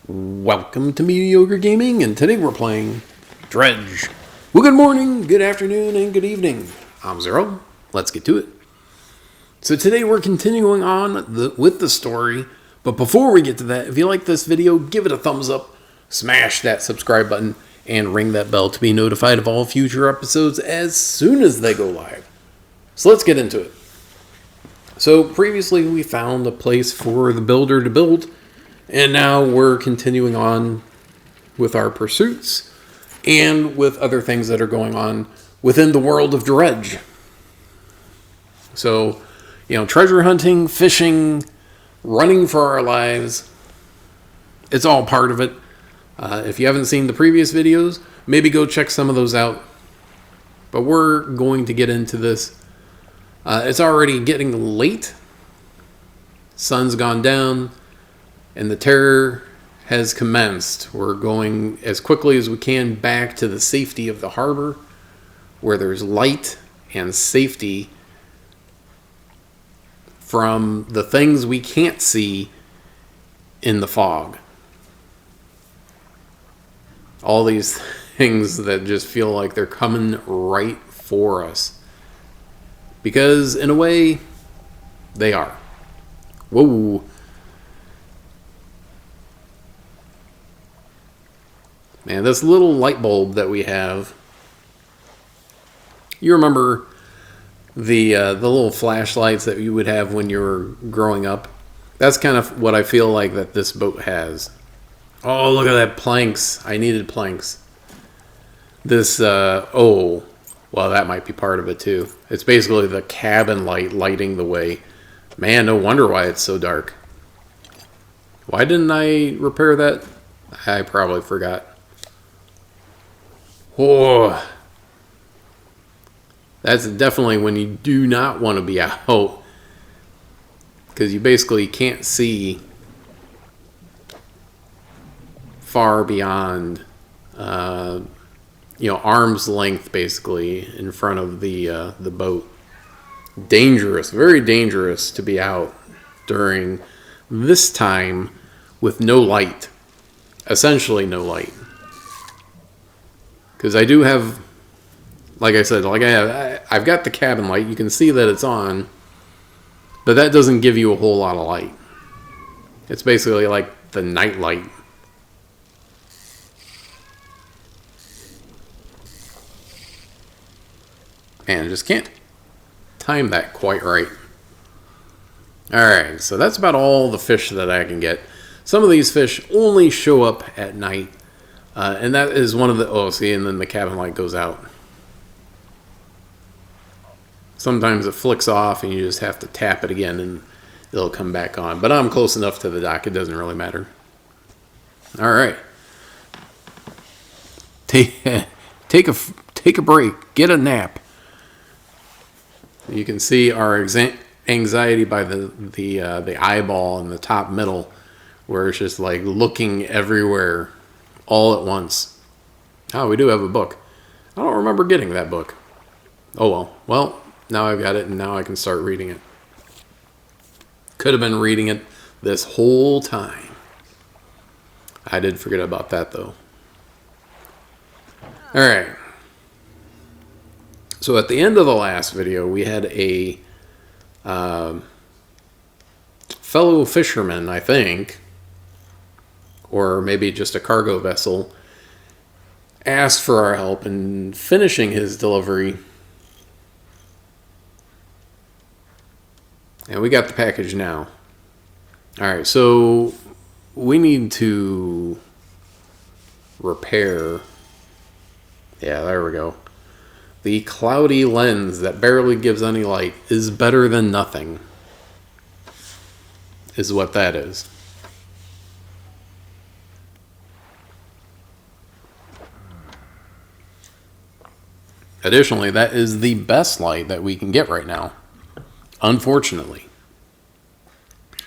Welcome to Mediocre Gaming, and today we're playing Dredge. Well, good morning, good afternoon, and good evening. I'm Zero. Let's get to it. So today we're continuing on with the story, but before we get to that, if you like this video, give it a thumbs up, smash that subscribe button, and ring that bell to be notified of all future episodes as soon as they go live. So let's get into it. So previously we found a place for the builder to build, and now we're continuing on with our pursuits and with other things that are going on within the world of Dredge. So, treasure hunting, fishing, running for our lives, it's all part of it. If you haven't seen the previous videos, maybe go check some of those out. But we're going to get into this. It's already getting late. Sun's gone down. And the terror has commenced. We're going as quickly as we can back to the safety of the harbor, where there's light and safety from the things we can't see in the fog. All these things that just feel like they're coming right for us. Because in a way, they are. Whoa. Man, this little light bulb that we have, you remember the little flashlights that you would have when you were growing up? That's kind of what I feel like that this boat has. Oh, look at that, planks. I needed planks. This, well, that might be part of it too. It's basically the cabin light lighting the way. Man, no wonder why it's so dark. Why didn't I repair that? I probably forgot. Oh, that's definitely when you do not want to be out, because you basically can't see far beyond, arm's length basically in front of the boat. Dangerous, very dangerous to be out during this time with no light, essentially no light. Because I do have, like I said, I've got the cabin light. You can see that it's on, but that doesn't give you a whole lot of light. It's basically like the night light. Man, I just can't time that quite right. Alright, so that's about all the fish that I can get. Some of these fish only show up at night. And that is one of the... Oh, see, and then the cabin light goes out. Sometimes it flicks off and you just have to tap it again and it'll come back on. But I'm close enough to the dock, it doesn't really matter. Alright. Take a break. Get a nap. You can see our anxiety by the eyeball in the top middle, where it's just like looking everywhere all at once. Oh, we do have a book. I don't remember getting that book. Oh well. Well, now I've got it, and now I can start reading it. Could have been reading it this whole time. I did forget about that, though. Alright. So at the end of the last video, we had a fellow fisherman, I think, or maybe just a cargo vessel, asked for our help in finishing his delivery. And we got the package now. Alright, so we need to repair. Yeah, there we go. The cloudy lens that barely gives any light is better than nothing, is what that is. Additionally, that is the best light that we can get right now. Unfortunately,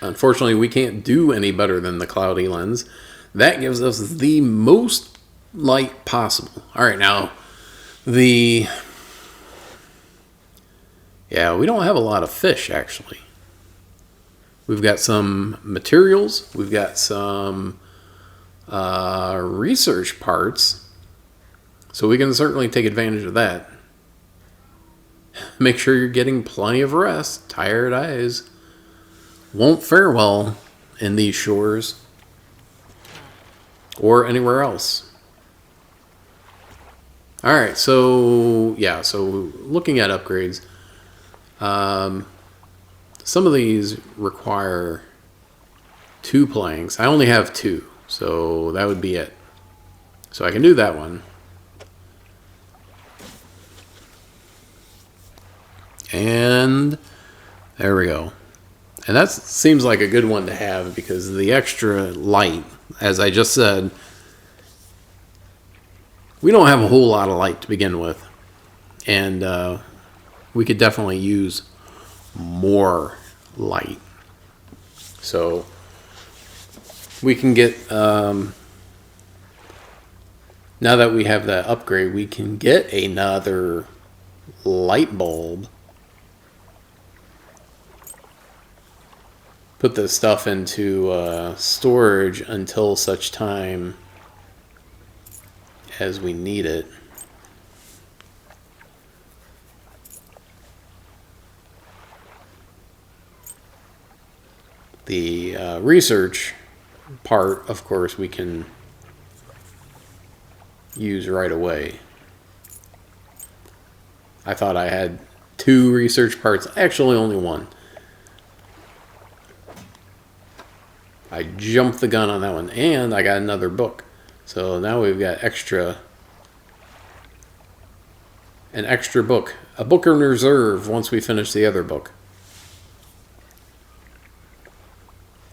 we can't do any better than the cloudy lens. That gives us the most light possible. All right, now, we don't have a lot of fish, actually. We've got some materials. We've got some research parts. So we can certainly take advantage of that. Make sure you're getting plenty of rest. Tired eyes won't fare well in these shores or anywhere else. Alright, so yeah, so looking at upgrades, some of these require 2 planks. I only have 2, so that would be it. So I can do that one. And there we go. And that seems like a good one to have because the extra light, as I just said, we don't have a whole lot of light to begin with. And we could definitely use more light. So we can get, now that we have that upgrade, we can get another light bulb. Put this stuff into storage until such time as we need it. The research part, of course, we can use right away. I thought I had 2 research parts, actually only 1. I jumped the gun on that one, and I got another book. So now we've got an extra book. A book in reserve once we finish the other book.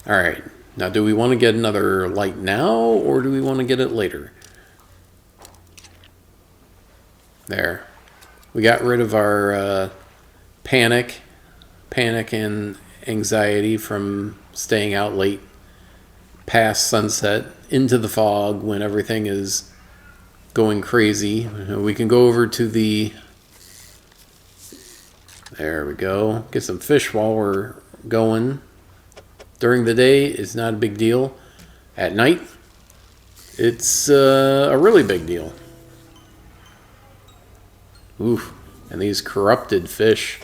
Alright, now do we want to get another light now, or do we want to get it later? There. We got rid of our panic and anxiety from staying out late past sunset into the fog when everything is going crazy. We can go over to the, there we go, get some fish while we're going. During the day, it's not a big deal. At night, it's a really big deal. Oof, and these corrupted fish.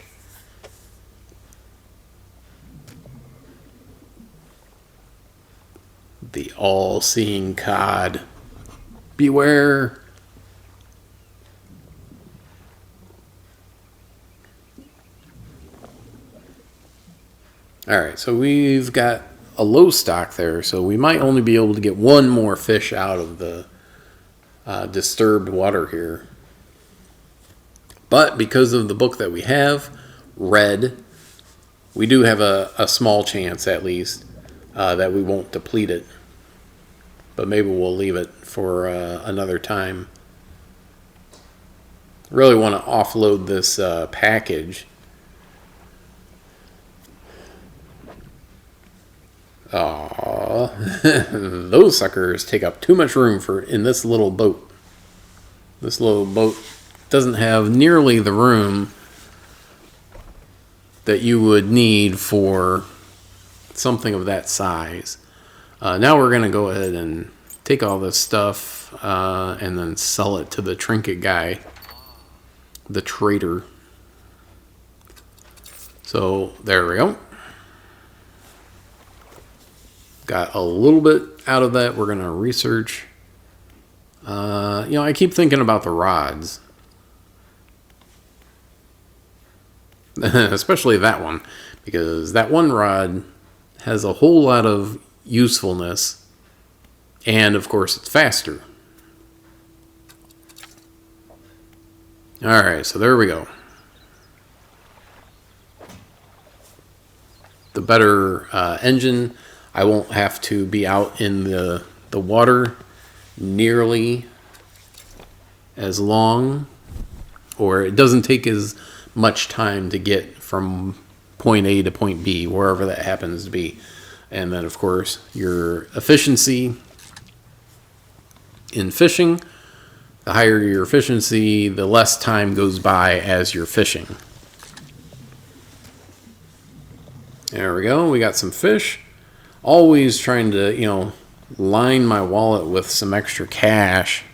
The all-seeing cod. Beware. Alright, so we've got a low stock there, so we might only be able to get 1 more fish out of the disturbed water here. But because of the book that we have, Red, we do have a small chance at least that we won't deplete it. But maybe we'll leave it for another time. Really want to offload this package. Aww. Those suckers take up too much room in this little boat. This little boat doesn't have nearly the room that you would need for something of that size. Now we're going to go ahead and take all this stuff and then sell it to the trinket guy, the trader. So there we go. Got a little bit out of that. We're going to research. I keep thinking about the rods. Especially that one. Because that one rod has a whole lot of usefulness. And, of course, it's faster. Alright, so there we go. The better engine. I won't have to be out in the water nearly as long, or it doesn't take as much time to get from point A to point B, wherever that happens to be. And then, of course, your efficiency in fishing, the higher your efficiency, the less time goes by as you're fishing. There we go. We got some fish. Always trying to, line my wallet with some extra cash,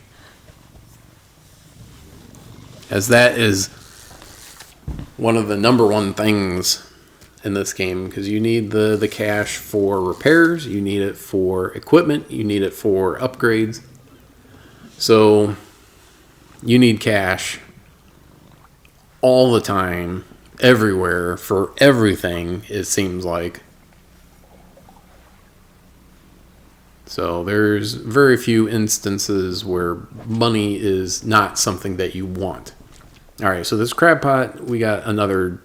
as that is one of the number one things in this game, because you need the cash for repairs, you need it for equipment, you need it for upgrades. So you need cash all the time, everywhere, for everything, it seems like. So there's very few instances where money is not something that you want. All right, so this crab pot, we got another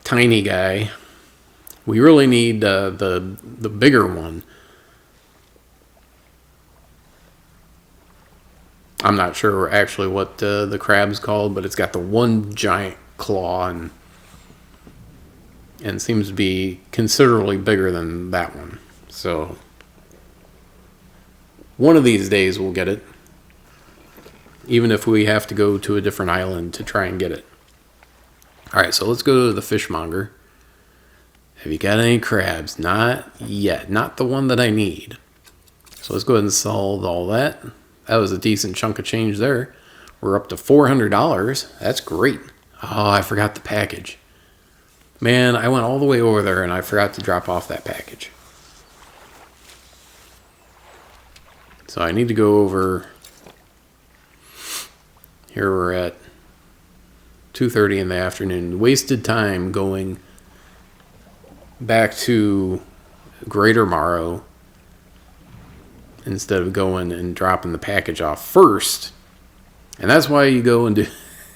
tiny guy. We really need the bigger one. I'm not sure actually what the crab's called, but it's got the one giant claw and seems to be considerably bigger than that one. So one of these days we'll get it, even if we have to go to a different island to try and get it. All right, so let's go to the fishmonger. Have you got any crabs? Not yet. Not the one that I need. So let's go ahead and sell all that. That was a decent chunk of change there. We're up to $400. That's great. Oh, I forgot the package. Man, I went all the way over there and I forgot to drop off that package. So I need to go over. Here we're at 2:30 in the afternoon. Wasted time going back to Greater Morrow instead of going and dropping the package off first. And that's why you go and do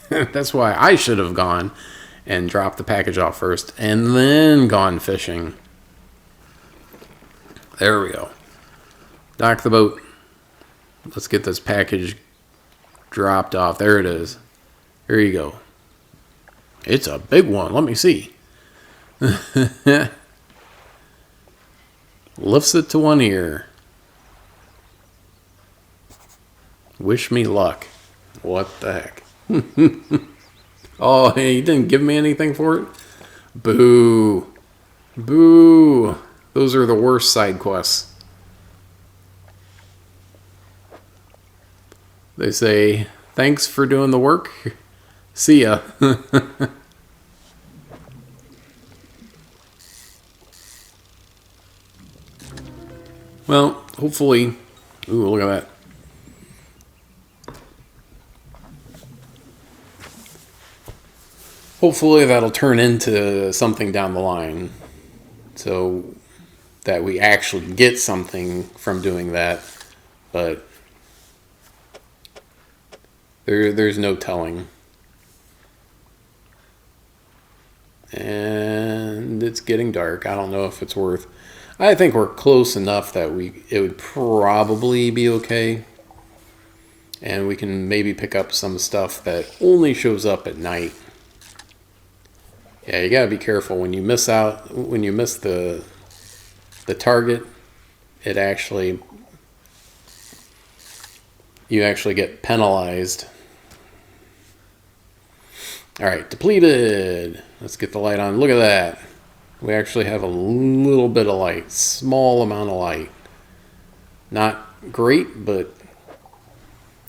that's why I should have gone and dropped the package off first and then gone fishing. There we go. Dock the boat. Let's get this package dropped off. There it is. Here you go. It's a big one. Let me see. Lifts it to one ear. Wish me luck. What the heck? Oh, hey, you didn't give me anything for it? Boo. Boo. Those are the worst side quests. They say, thanks for doing the work. See ya. Well, hopefully. Ooh, look at that. Hopefully that'll turn into something down the line, so that we actually get something from doing that. But there's no telling. And it's getting dark. I don't know if it's worth. I think we're close enough that it would probably be okay. And we can maybe pick up some stuff that only shows up at night. Yeah, you gotta be careful when you miss the target. You actually get penalized. All right, depleted. Let's get the light on. Look at that. We actually have a little bit of light, small amount of light. Not great, but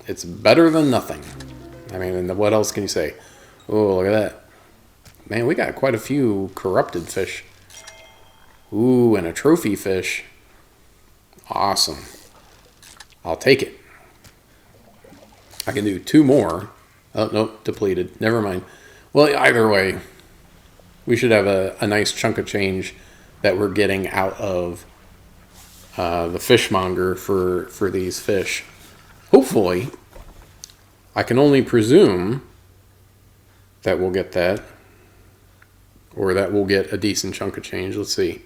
it's better than nothing. I mean, what else can you say? Oh, look at that. Man, we got quite a few corrupted fish. Ooh, and a trophy fish. Awesome. I'll take it. I can do 2 more. Oh, nope, depleted. Never mind. Well, either way, we should have a nice chunk of change that we're getting out of the fishmonger for these fish. Hopefully, I can only presume that we'll get that. Or that we'll get a decent chunk of change. Let's see.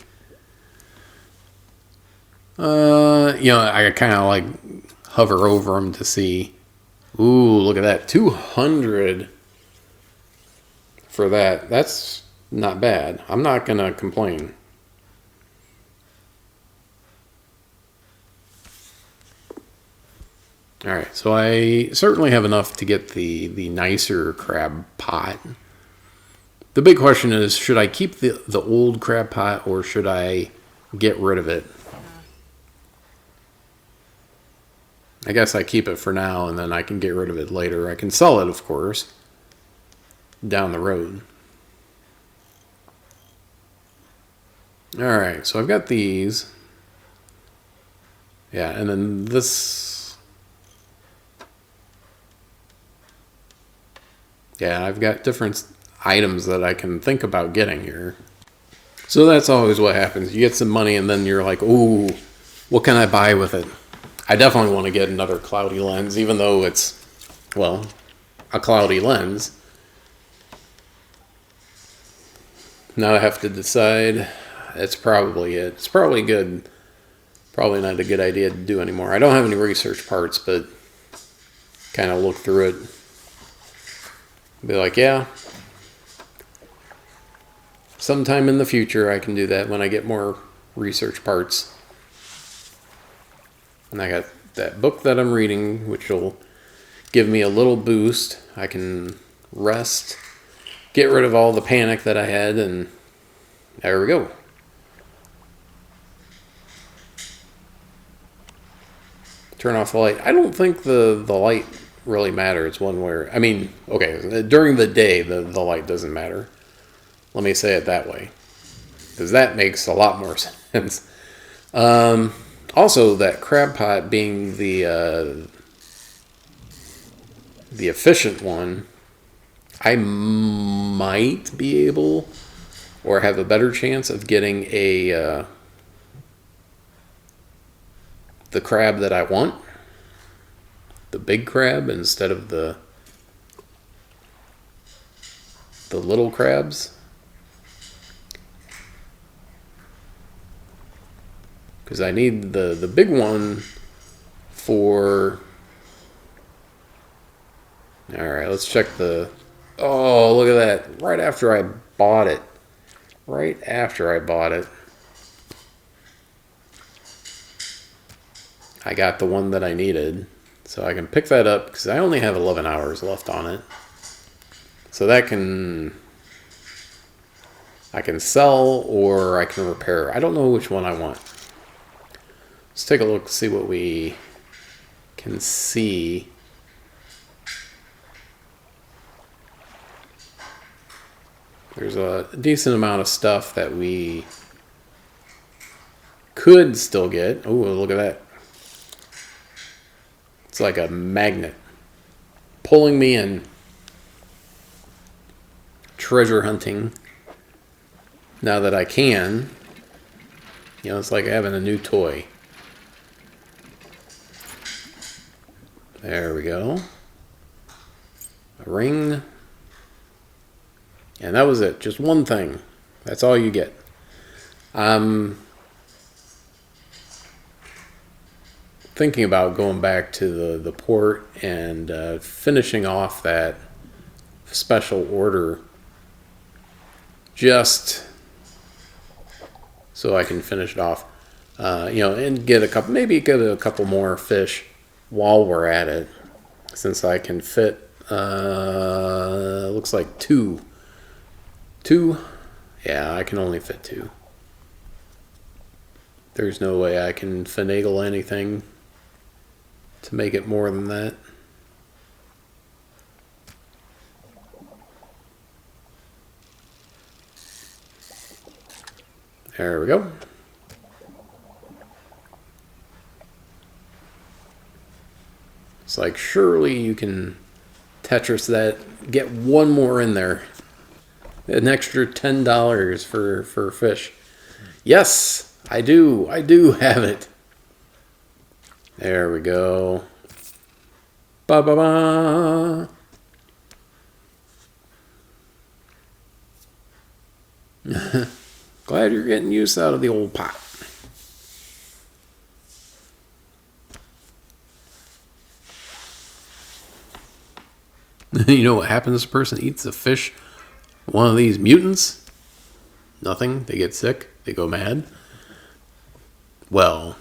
I kind of like hover over them to see. Ooh, look at that. 200 for that. That's not bad. I'm not going to complain. All right, so I certainly have enough to get the nicer crab pot. The big question is, should I keep the old crab pot or should I get rid of it? I guess I keep it for now and then I can get rid of it later. I can sell it, of course, down the road. Alright, so I've got these. Yeah, and then this. Yeah, I've got different items that I can think about getting here. So that's always what happens. You get some money and then you're like, ooh, what can I buy with it? I definitely want to get another cloudy lens, even though it's, well, a cloudy lens. Now I have to decide. It's probably it. It's probably good. Probably not a good idea to do anymore. I don't have any research parts, but kind of look through it. Be like, yeah. Sometime in the future I can do that when I get more research parts. And I got that book that I'm reading, which will give me a little boost. I can rest, get rid of all the panic that I had, and there we go. Turn off the light. I don't think the light really matters one way. I mean, okay, during the day, the light doesn't matter. Let me say it that way, because that makes a lot more sense. Also, that crab pot being the efficient one, I might be able or have a better chance of getting the crab that I want, the big crab, instead of the little crabs. Because I need the big one for... Alright, let's check the... Oh, look at that. Right after I bought it. I got the one that I needed. So I can pick that up because I only have 11 hours left on it. So that I can sell or I can repair. I don't know which one I want. Let's take a look, see what we can see. There's a decent amount of stuff that we could still get. Oh, look at that. It's like a magnet pulling me in. Treasure hunting. Now that I can. You know, it's like having a new toy. There we go. A ring. And that was it. Just one thing. That's all you get. I'm thinking about going back to the port and finishing off that special order just so I can finish it off. And get maybe get a couple more fish while we're at it, since I can fit looks like two. Yeah, I can only fit 2. There's no way I can finagle anything to make it more than that. There we go. It's like, surely you can Tetris that, get one more in there. An extra $10 for fish. Yes, I do have it. There we go. Ba-ba-ba. Glad you're getting use out of the old pot. You know what happens if a person eats a fish? One of these mutants? Nothing. They get sick. They go mad. Well,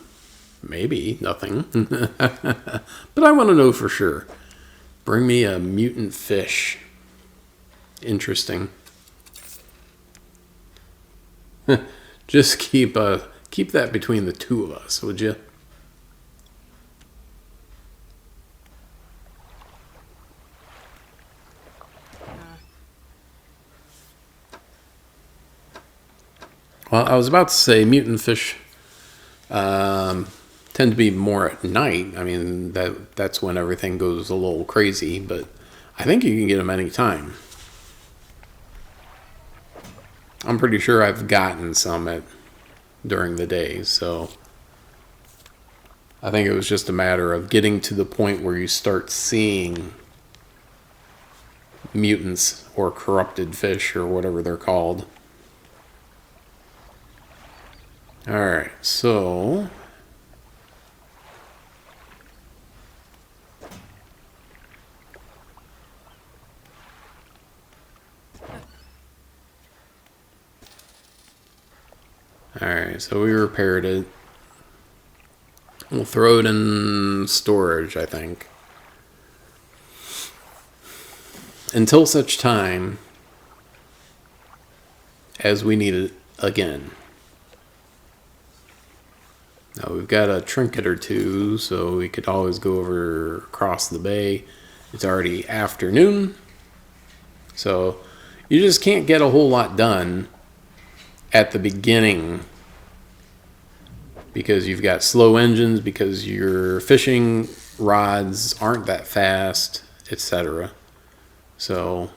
maybe nothing. But I want to know for sure. Bring me a mutant fish. Interesting. Just keep that between the two of us, would you? Well, I was about to say mutant fish tend to be more at night. I mean, that's when everything goes a little crazy, but I think you can get them anytime. I'm pretty sure I've gotten some during the day, so I think it was just a matter of getting to the point where you start seeing mutants or corrupted fish or whatever they're called. Alright, so alright, so we repaired it. We'll throw it in storage, I think. Until such time as we need it again. Now we've got a trinket or two, so we could always go over across the bay. It's already afternoon, so you just can't get a whole lot done at the beginning because you've got slow engines, because your fishing rods aren't that fast, etc. So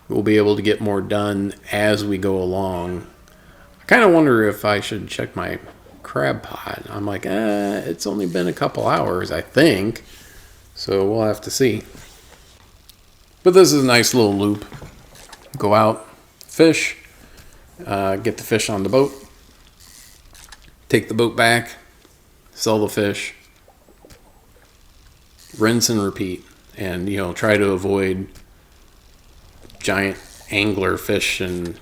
we'll be able to get more done as we go along. I kind of wonder if I should check my crab pot. I'm like, it's only been a couple hours, I think. So we'll have to see. But this is a nice little loop. Go out, fish, get the fish on the boat, take the boat back, sell the fish, rinse and repeat. And, try to avoid giant angler fish and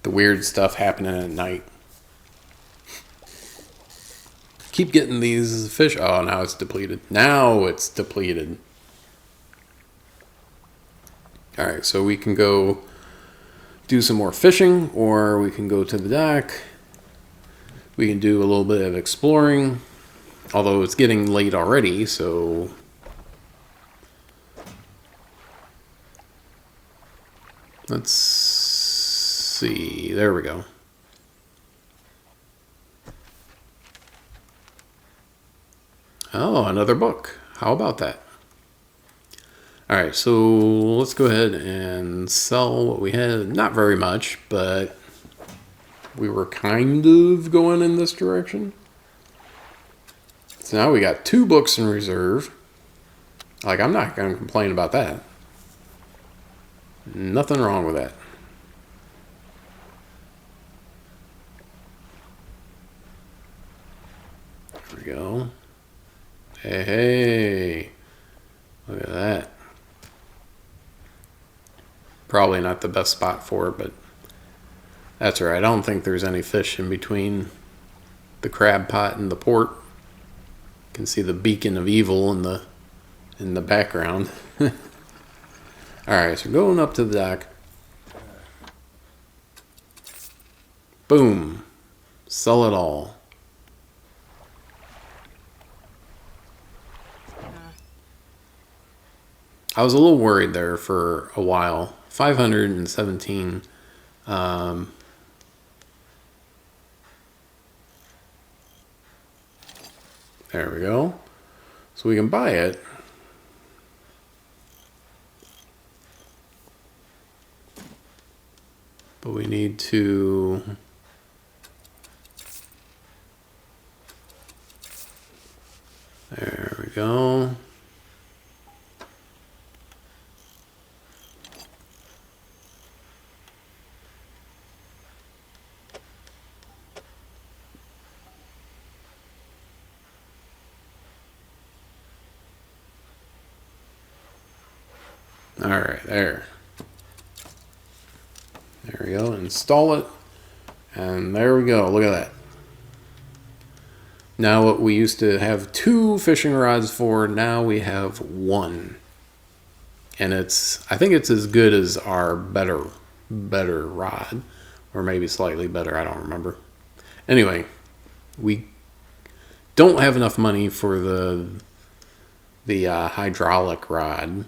the weird stuff happening at night. Keep getting these fish. Oh, now it's depleted. Now it's depleted. Alright, so we can go do some more fishing, or we can go to the dock. We can do a little bit of exploring. Although it's getting late already, so let's see. There we go. Oh, another book. How about that? Alright, so let's go ahead and sell what we had. Not very much, but we were kind of going in this direction. So now we got 2 books in reserve. Like, I'm not going to complain about that. Nothing wrong with that. There we go. Hey. Look at that. Probably not the best spot for it, but that's all right. I don't think there's any fish in between the crab pot and the port. You can see the beacon of evil in the background. All right, so going up to the dock. Boom. Sell it all. I was a little worried there for a while. 517. There we go. So we can buy it. But we need to... There we go. All right, there we go. Install it, and there we go. Look at that. Now what we used to have 2 fishing rods for, now we have 1, and I think it's as good as our better better rod, or maybe slightly better, I don't remember. Anyway, we don't have enough money for the hydraulic rod,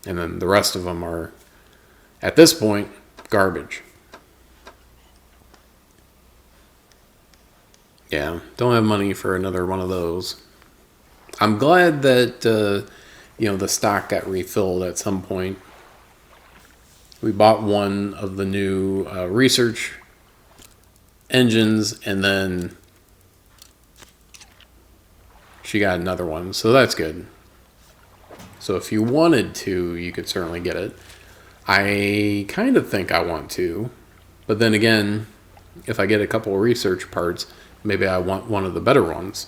and then the rest of them are, at this point, garbage. Yeah, don't have money for another one of those. I'm glad that the stock got refilled at some point. We bought one of the new research engines, and then she got another one, so that's good. So if you wanted to, you could certainly get it. I kind of think I want to, but then again, if I get a couple of research parts, maybe I want one of the better ones.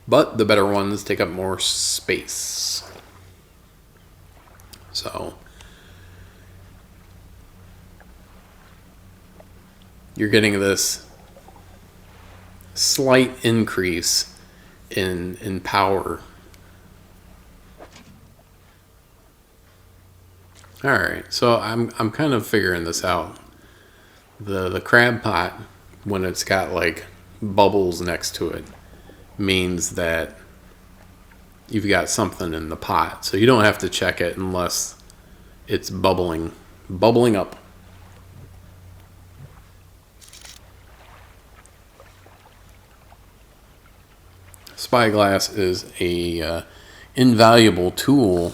But the better ones take up more space. So you're getting this slight increase in power. All right, so I'm kind of figuring this out. The crab pot, when it's got like bubbles next to it, means that you've got something in the pot. So you don't have to check it unless it's bubbling up. Spyglass is a invaluable tool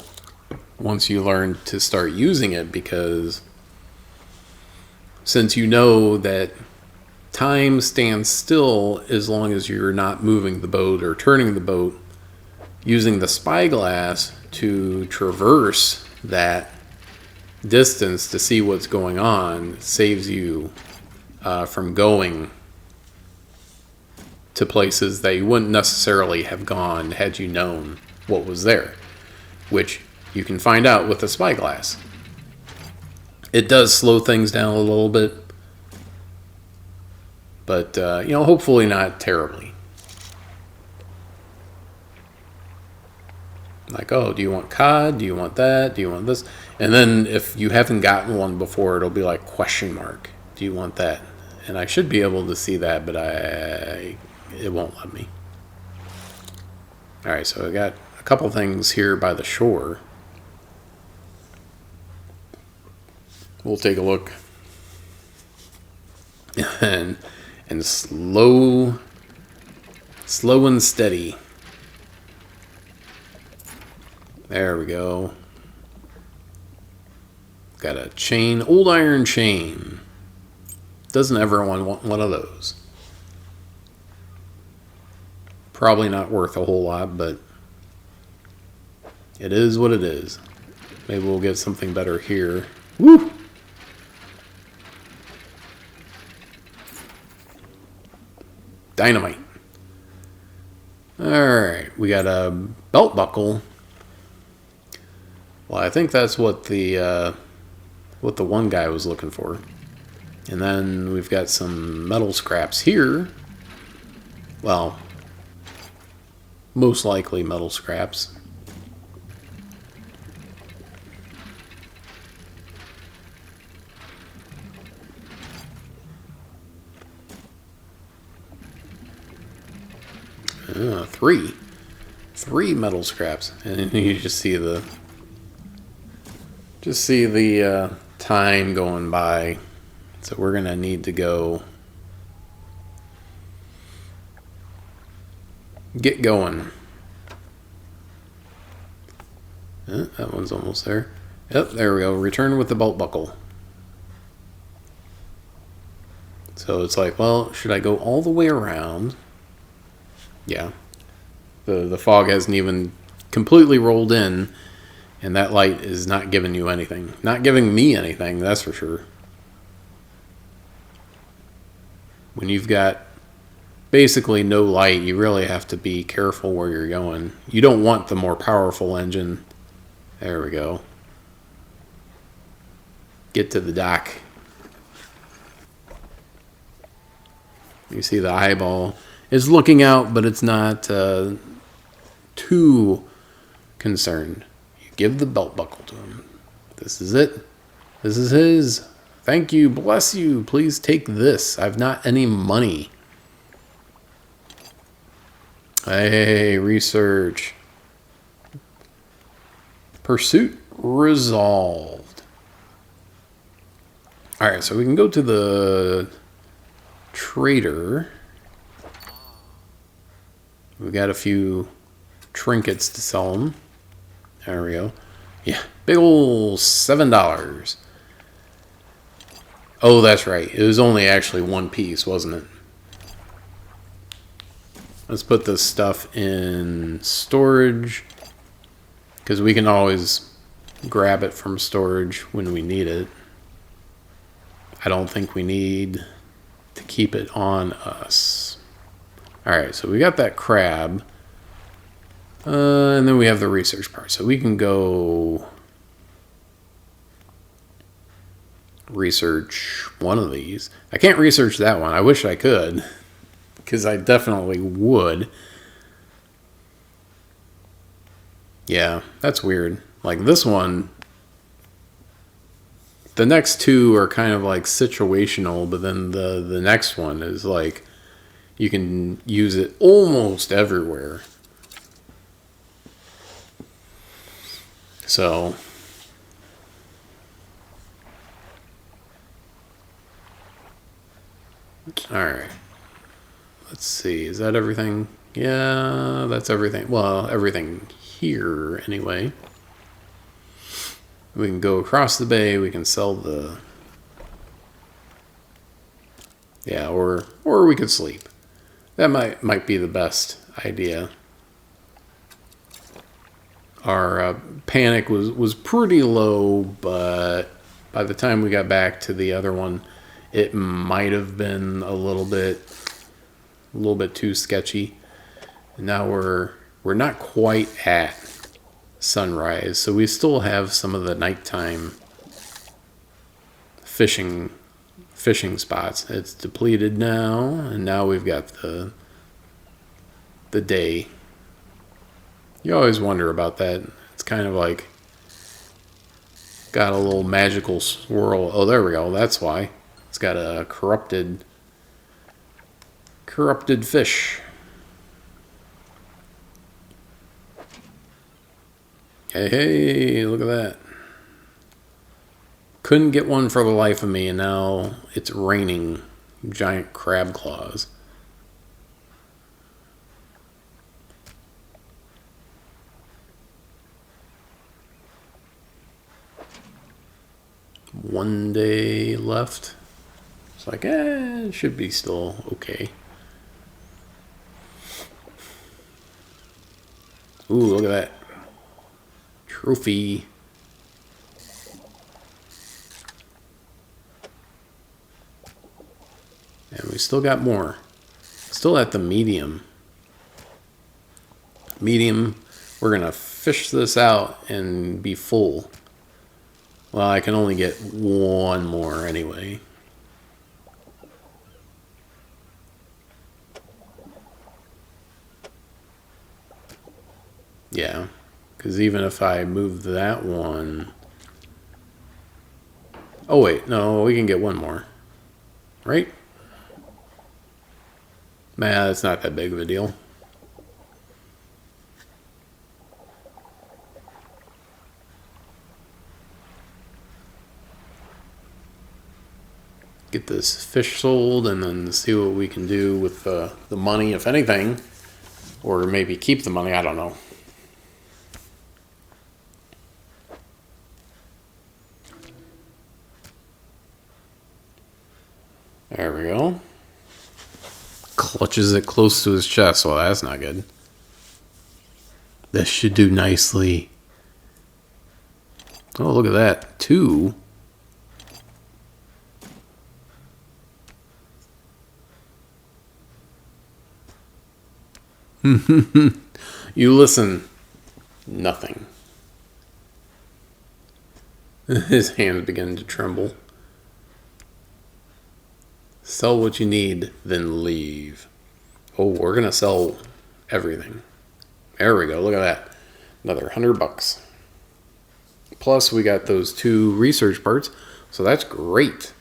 once you learn to start using it, because since you know that time stands still as long as you're not moving the boat or turning the boat, using the spyglass to traverse that distance to see what's going on saves you from going to places that you wouldn't necessarily have gone had you known what was there, which you can find out with the spyglass. It does slow things down a little bit, but hopefully not terribly. Like, oh, do you want cod? Do you want that? Do you want this? And then if you haven't gotten one before, it'll be like question mark. Do you want that? And I should be able to see that, but it won't let me. All right, so I got a couple things here by the shore. We'll take a look. And slow and steady. There we go. Got a chain, old iron chain. Doesn't everyone want one of those? Probably not worth a whole lot, but it is what it is. Maybe we'll get something better here. Woo! Dynamite. Alright, we got a belt buckle. Well, I think that's what the one guy was looking for. And then we've got some metal scraps here. Well, most likely metal scraps. Three metal scraps, and you just see the time going by. So we're gonna need to go get going. That one's almost there. Yep, there we go. Return with the belt buckle. So it's like, well, should I go all the way around? Yeah. The fog hasn't even completely rolled in, and that light is not giving you anything. Not giving me anything, that's for sure. When you've got basically no light, you really have to be careful where you're going. You don't want the more powerful engine. There we go. Get to the dock. You see the eyeball is looking out, but it's not too concerned. You give the belt buckle to him. This is it. This is his. Thank you. Bless you. Please take this. I've not any money. Hey, research. Pursuit resolved. Alright, so we can go to the trader. We got a few trinkets to sell him. There we go. Yeah, big ol' $7. Oh, that's right. It was only actually one piece, wasn't it? Let's put this stuff in storage, because we can always grab it from storage when we need it. I don't think we need to keep it on us. Alright, so we got that crab. And then we have the research part. So we can go research one of these. I can't research that one. I wish I could, because I definitely would. Yeah, that's weird. Like this one, the next two are kind of like situational, but then the next one is like you can use it almost everywhere. So alright. Let's see, is that everything? Yeah, that's everything. Well, everything here anyway. We can go across the bay, we can sell the... Yeah, or we could sleep. That might be the best idea. Our panic was pretty low, but by the time we got back to the other one, it might have been a little bit too sketchy. Now we're not quite at sunrise, so we still have some of the nighttime fishing spots. It's depleted now, and now we've got the day. You always wonder about that. It's kind of like got a little magical swirl. Oh, there we go. That's why. It's got a corrupted fish. Hey, look at that. Couldn't get one for the life of me, and now it's raining giant crab claws. One day left. It's like, it should be still okay. Ooh, look at that. Trophy. And we still got more. Still at the medium. Medium, we're going to fish this out and be full. Well, I can only get one more anyway. Yeah, because even if I move that one... Oh, wait, no, we can get one more. Right? Nah, that's not that big of a deal. Get this fish sold and then see what we can do with the money, if anything. Or maybe keep the money, I don't know. There we go. Clutches it close to his chest. Well, that's not good. This should do nicely. Oh, look at that. 2. You listen. Nothing. His hands begin to tremble. Sell what you need, then leave. Oh, we're going to sell everything. There we go. Look at that. Another $100. Plus, we got those 2 research parts, so that's great.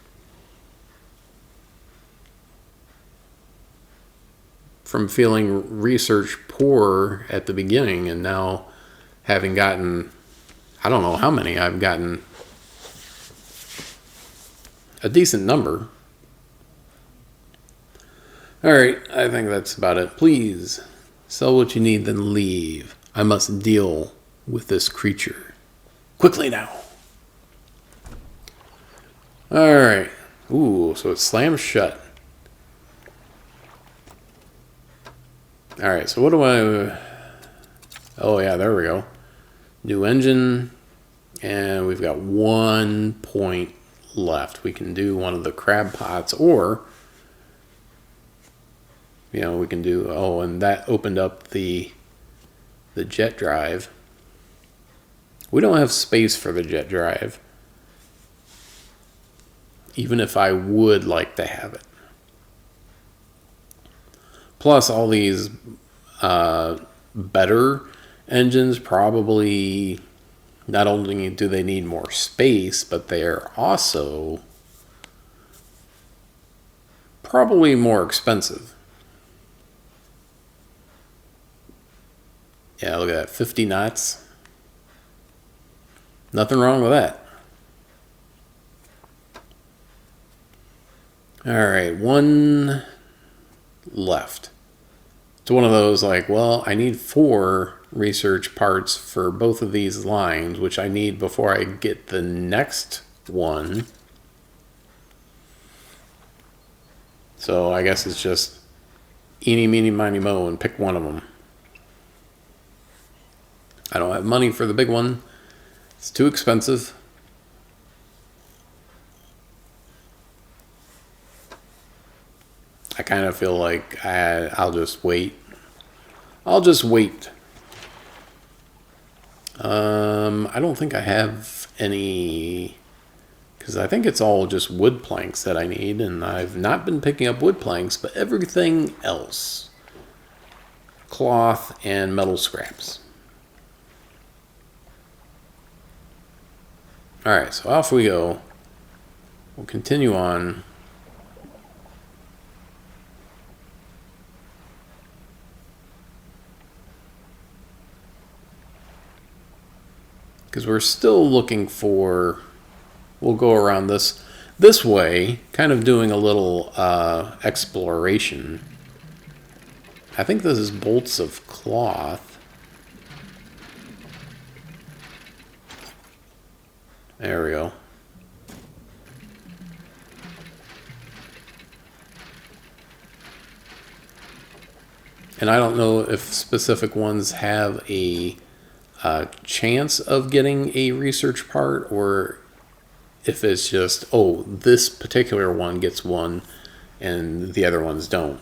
From feeling research poor at the beginning, and now having gotten, I don't know how many, I've gotten a decent number. Alright, I think that's about it. Please, sell what you need, then leave. I must deal with this creature. Quickly now. Alright. Ooh, so it slams shut. Alright, so what do I... Oh yeah, there we go. New engine. And we've got 1 point left. We can do one of the crab pots, or... You know, we can do... Oh, and that opened up the jet drive. We don't have space for the jet drive, even if I would like to have it. Plus, all these better engines probably, not only do they need more space, but they're also probably more expensive. Yeah, look at that, 50 knots. Nothing wrong with that. Alright, 1 left. It's one of those like, well, I need 4 research parts for both of these lines, which I need before I get the next one. So I guess it's just eeny, meeny, miny, moe, and pick one of them. I don't have money for the big one. It's too expensive. I kind of feel like I'll just wait. I'll just wait. I don't think I have any, because I think it's all just wood planks that I need, and I've not been picking up wood planks, but everything else. Cloth and metal scraps. Alright, so off we go. We'll continue on. Because we're still looking for... We'll go around this way, kind of doing a little exploration. I think this is bolts of cloth. There we go. And I don't know if specific ones have a chance of getting a research part, or if it's just, oh, this particular one gets one and the other ones don't.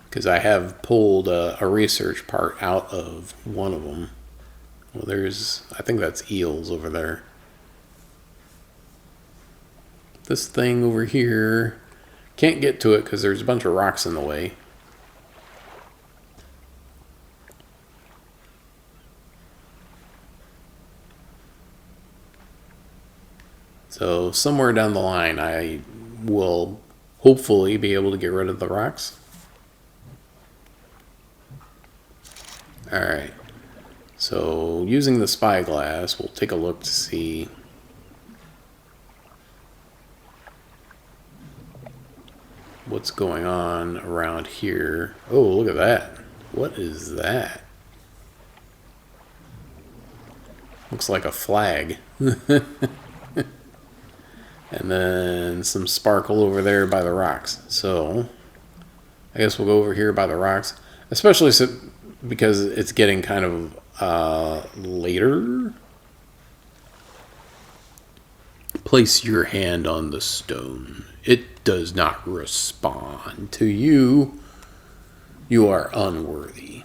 Because I have pulled a research part out of one of them. Well, there's, I think that's eels over there. This thing over here, can't get to it because there's a bunch of rocks in the way. So somewhere down the line, I will hopefully be able to get rid of the rocks. Alright. So using the spyglass, we'll take a look to see what's going on around here. Oh, look at that. What is that? Looks like a flag. And then some sparkle over there by the rocks. So I guess we'll go over here by the rocks, especially because it's getting kind of later. Place your hand on the stone. It does not respond to you. You are unworthy.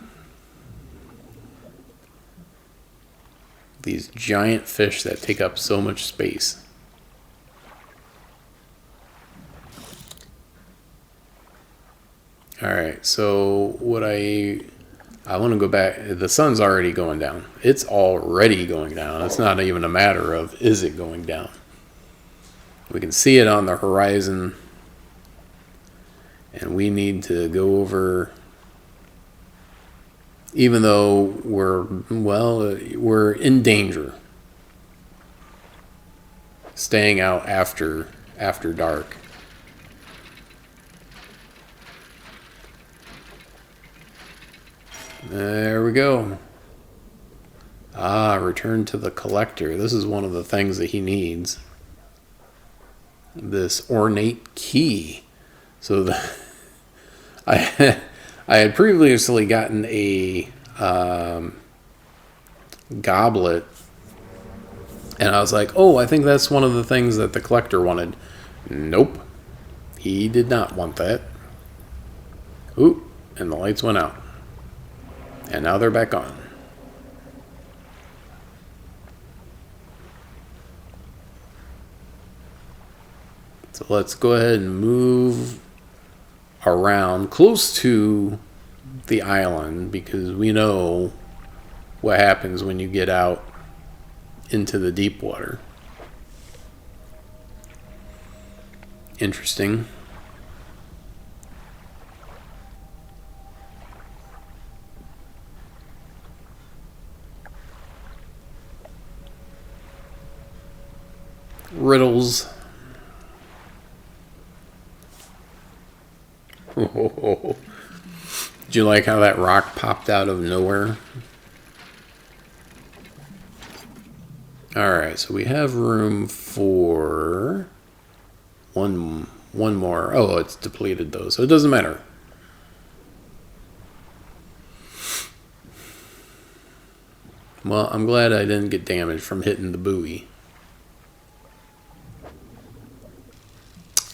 These giant fish that take up so much space. Alright, so what I I want to go back. The sun's already going down. It's already going down. It's not even a matter of is it going down. We can see it on the horizon. And we need to go over, even though we're in danger. Staying out after dark. There we go. Return to the collector. This is one of the things that he needs. This ornate key. So I had previously gotten a goblet, and I was like, oh, I think that's one of the things that the collector wanted. Nope. He did not want that. Ooh, and the lights went out. And now they're back on. So let's go ahead and move around close to the island, because we know what happens when you get out into the deep water. Interesting. Riddles. Did you like how that rock popped out of nowhere? Alright, so we have room for one more. Oh, it's depleted though, so it doesn't matter. Well, I'm glad I didn't get damaged from hitting the buoy.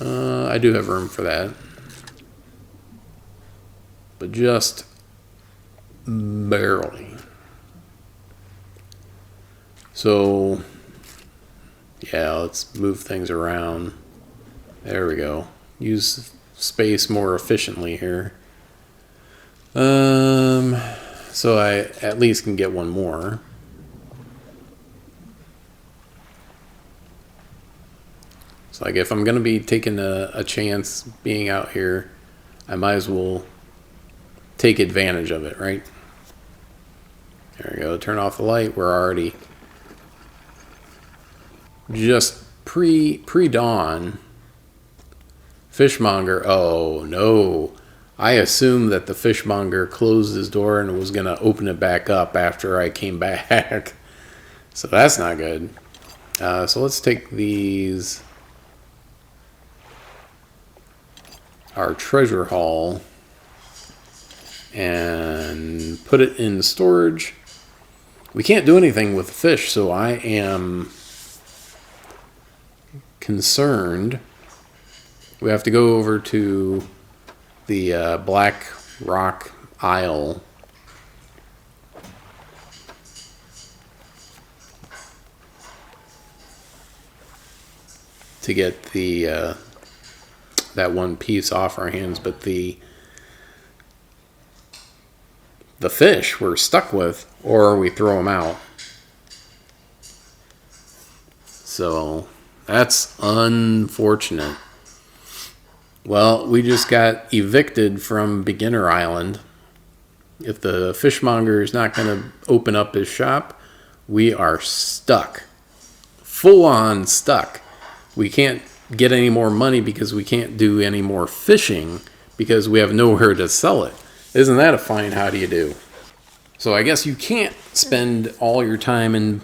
I do have room for that. But just barely. So, yeah, let's move things around. There we go. Use space more efficiently here. So I at least can get one more. So like if I'm going to be taking a chance being out here, I might as well take advantage of it, right? There we go. Turn off the light. We're already just pre-dawn. Fishmonger. Oh, no. I assumed that the fishmonger closed his door and was going to open it back up after I came back. So that's not good. So let's take these. Our treasure haul. And put it in storage. We can't do anything with the fish, so I am concerned. We have to go over to the Black Rock Isle. To get the that one piece off our hands, but the fish we're stuck with, or we throw them out. So that's unfortunate. Well, we just got evicted from Beginner Island. If the fishmonger is not going to open up his shop, we are stuck. Full on stuck. We can't get any more money because we can't do any more fishing because we have nowhere to sell it. Isn't that a fine how do you do? So I guess you can't spend all your time in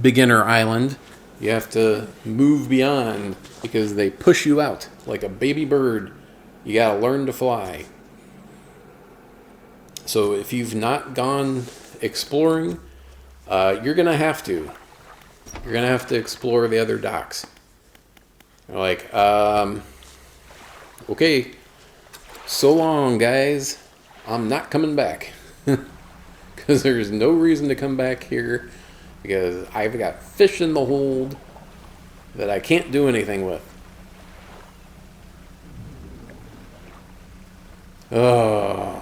Beginner Island. You have to move beyond because they push you out like a baby bird. You gotta learn to fly. So if you've not gone exploring, you're gonna have to. You're gonna have to explore the other docks. You're like, okay, so long, guys. I'm not coming back. Because there's no reason to come back here. Because I've got fish in the hold that I can't do anything with. Oh.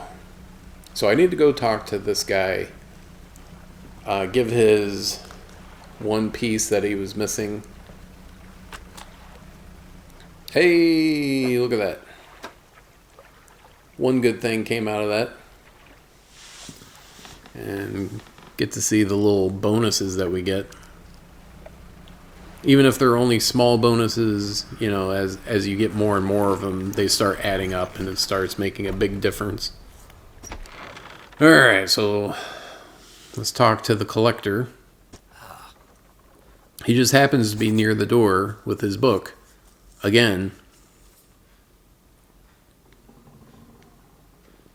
So I need to go talk to this guy, give his one piece that he was missing. Hey, look at that. One good thing came out of that. And get to see the little bonuses that we get. Even if they're only small bonuses, you know, as you get more and more of them, they start adding up and it starts making a big difference. Alright, so let's talk to the collector. He just happens to be near the door with his book. Again.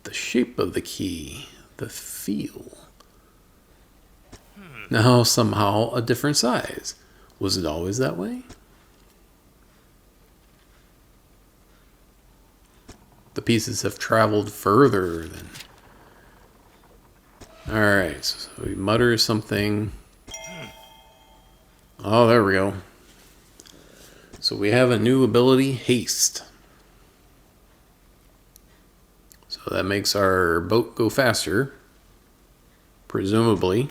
The shape of the key. The feel. Now somehow a different size. Was it always that way? The pieces have traveled further than... Alright, so we mutter something. Oh, there we go. So we have a new ability, Haste. So that makes our boat go faster. Presumably.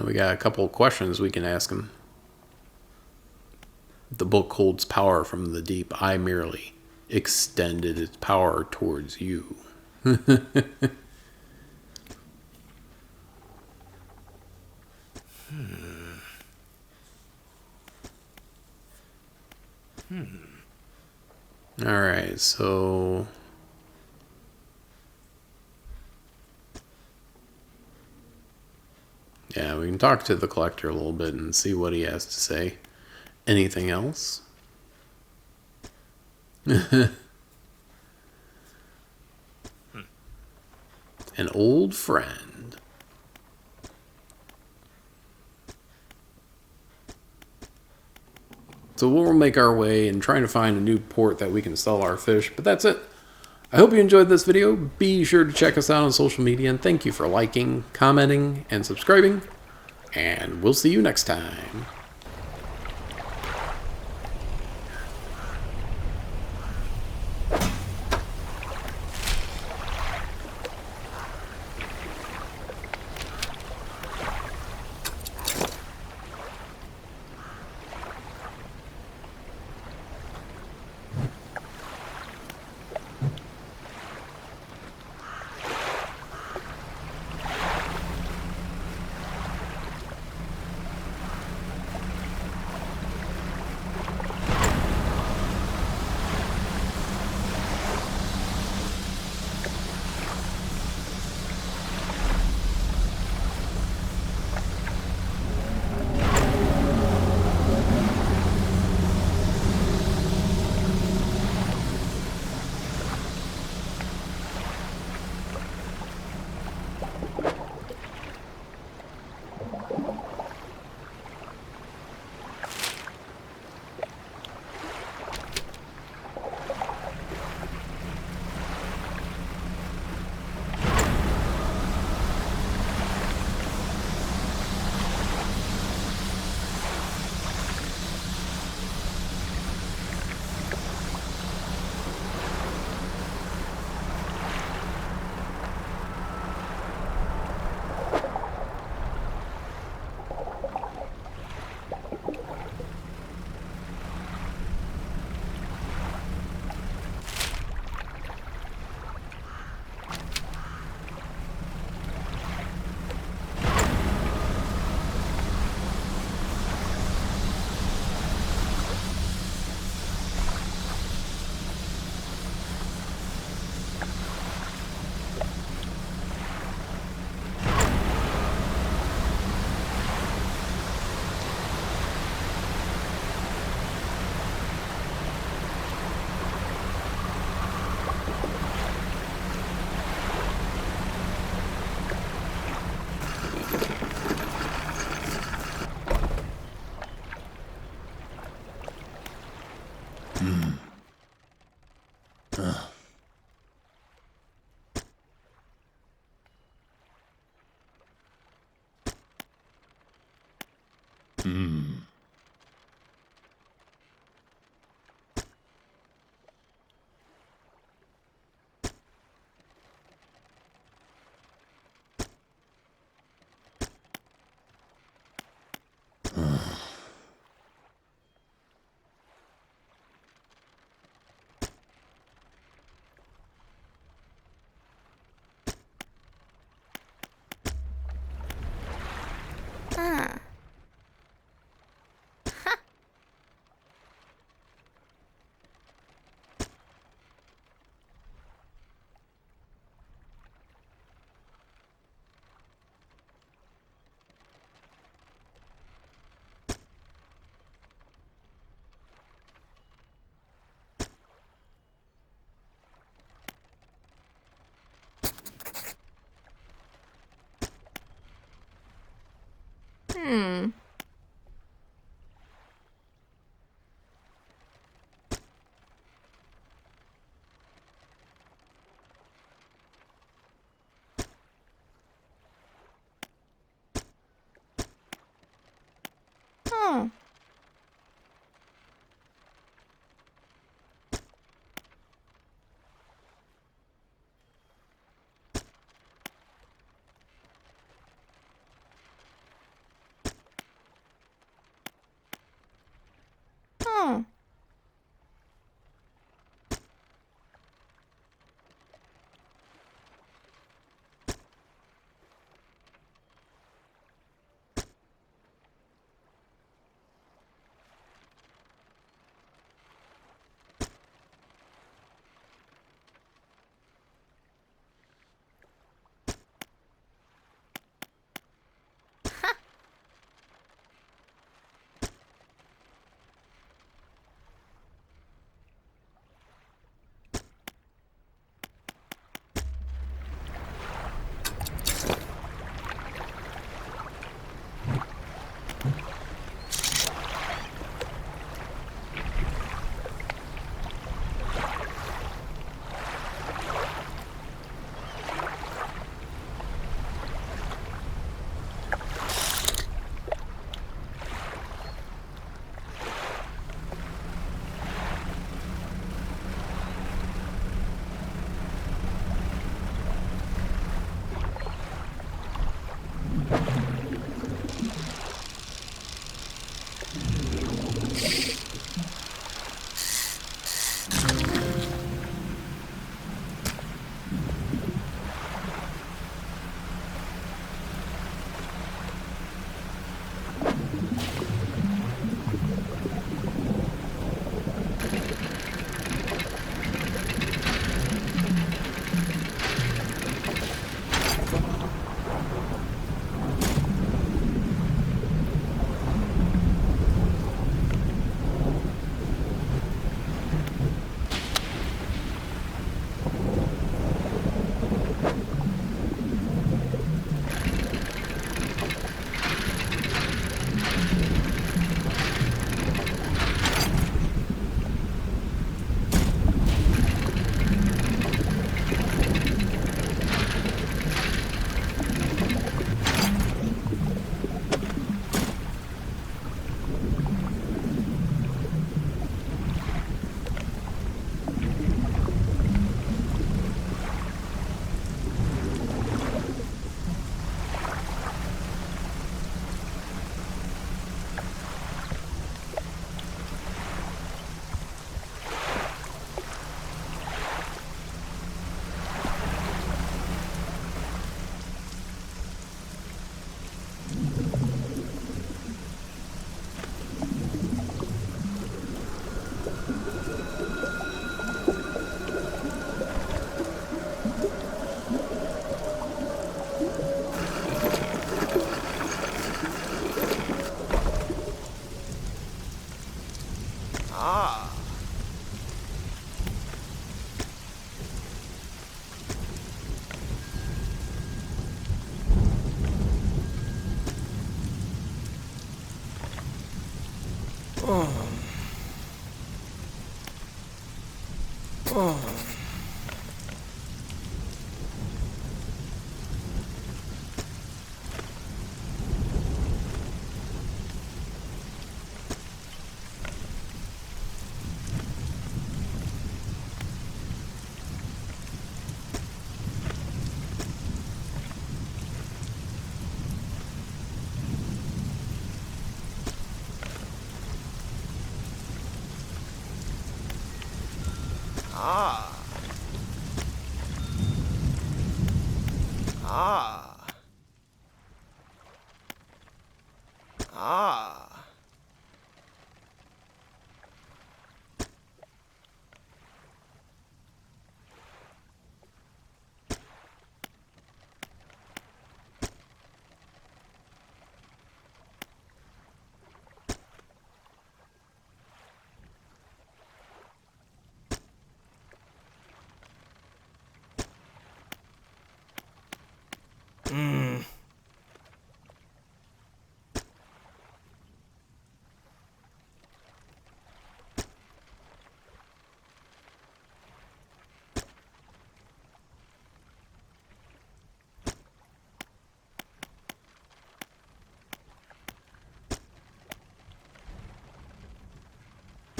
We got a couple of questions we can ask him. The book holds power from the deep. I merely extended its power towards you. Alright, so... Yeah, we can talk to the collector a little bit and see what he has to say. Anything else? An old friend. So we'll make our way and trying to find a new port that we can sell our fish, but that's it. I hope you enjoyed this video. Be sure to check us out on social media, and thank you for liking, commenting, and subscribing. And we'll see you next time.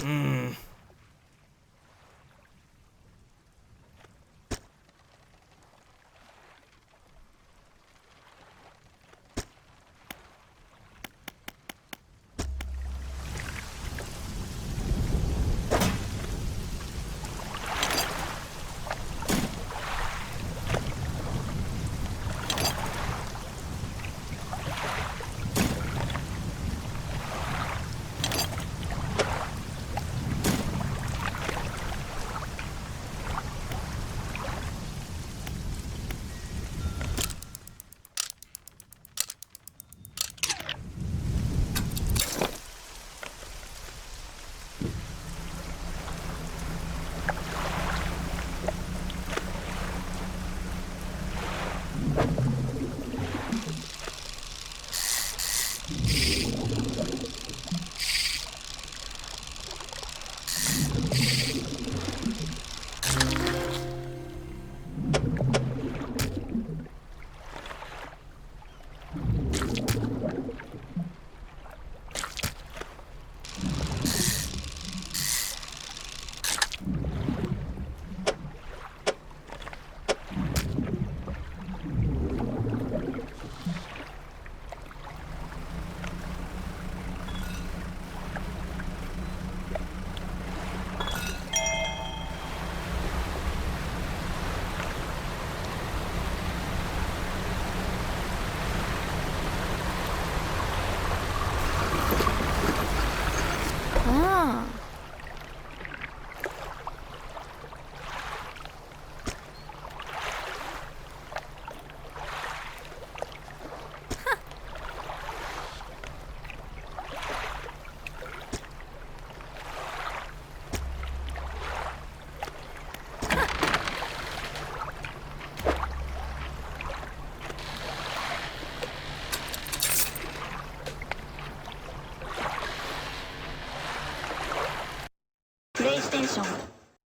Ah. PlayStation